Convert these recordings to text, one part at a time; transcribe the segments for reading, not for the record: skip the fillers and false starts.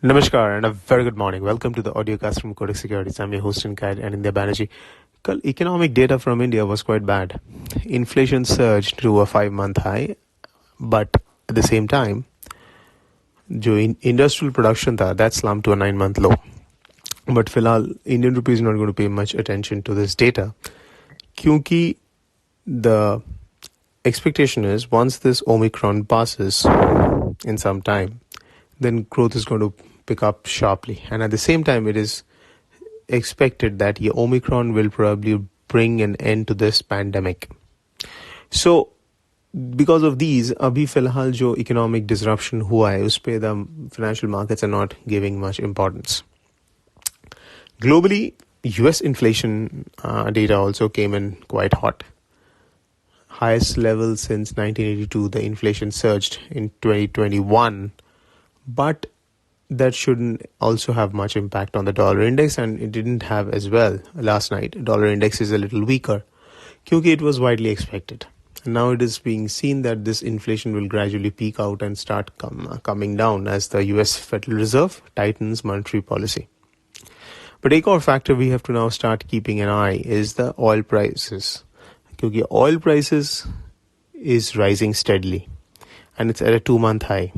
Namaskar and a very good morning. Welcome to the audiocast from Kotak Securities. I'm your host and guide, Anindya Banerjee. Economic data from India was quite bad. Inflation surged to a 5-month high, but at the same time, जो industrial production था, that slumped to a 9-month low. But फिलहाल Indian rupee is not going to pay much attention to this data, क्योंकि the expectation is once this Omicron passes in some time, then growth is going to pick up sharply. And at the same time, it is expected that Omicron will probably bring an end to this pandemic. So, because of these, अभी फिलहाल जो economic disruption हुआ है, उस पे the financial markets are not giving much importance. Globally, US inflation data also came in quite hot. Highest level since 1982, the inflation surged in 2021. But that shouldn't also have much impact on the dollar index, and it didn't have as well last night. Dollar index is a little weaker because it was widely expected. And now it is being seen that this inflation will gradually peak out and start coming down as the US Federal Reserve tightens monetary policy. But a core factor we have to now start keeping an eye is the oil prices. Because oil prices is rising steadily and it's at a 2-month high.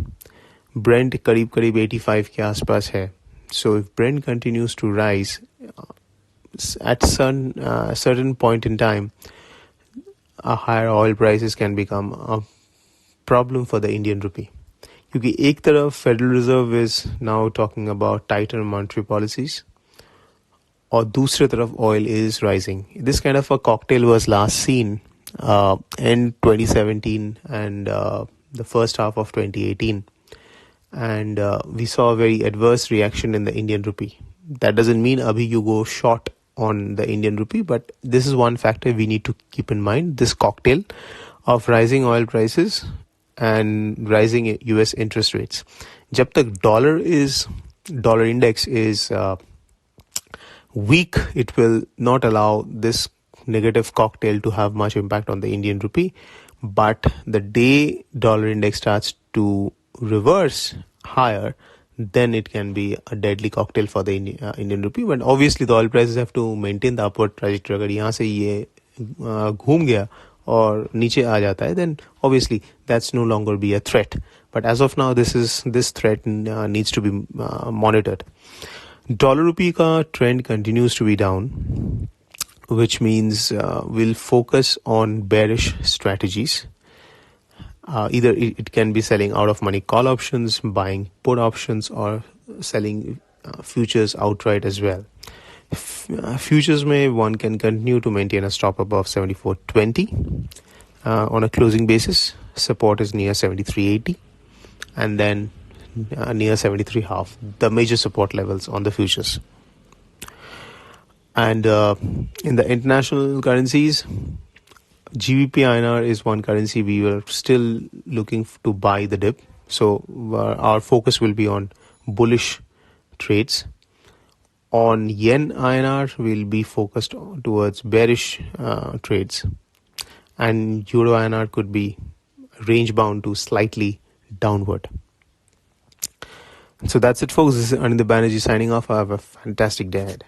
Brent करीब 85 के आसपास है. So if Brent continues to rise at certain point in time, a higher oil prices can become a problem for the Indian rupee. क्योंकि एक तरफ Federal Reserve is now talking about tighter monetary policies, और दूसरे तरफ oil is rising. This kind of a cocktail was last seen in 2017 and the first half of 2018. And we saw a very adverse reaction in the Indian rupee. That doesn't mean abhi you go short on the Indian rupee, but this is one factor we need to keep in mind, this cocktail of rising oil prices and rising US interest rates. Jab tak dollar index is weak, it will not allow this negative cocktail to have much impact on the Indian rupee. But the day dollar index starts to reverse higher, then it can be a deadly cocktail for the Indian rupee. But obviously the oil prices have to maintain the upward trajectory. अगर यहाँ से ये घूम गया और नीचे आ जाता है, then obviously that's no longer be a threat. But as of now, this threat needs to be monitored. Dollar rupee ka trend continues to be down, which means we'll focus on bearish strategies. Either it can be selling out of money call options, buying put options, or selling futures outright as well. Futures may one can continue to maintain a stop above 74.20 on a closing basis. Support is near 73.80 and then near 73.5, the major support levels on the futures. And in the international currencies, GBP INR is one currency we were still looking to buy the dip. So our focus will be on bullish trades. On Yen INR, we'll be focused towards bearish trades. And Euro INR could be range bound to slightly downward. So that's it, folks. This is Anindya Banerjee signing off. Have a fantastic day ahead.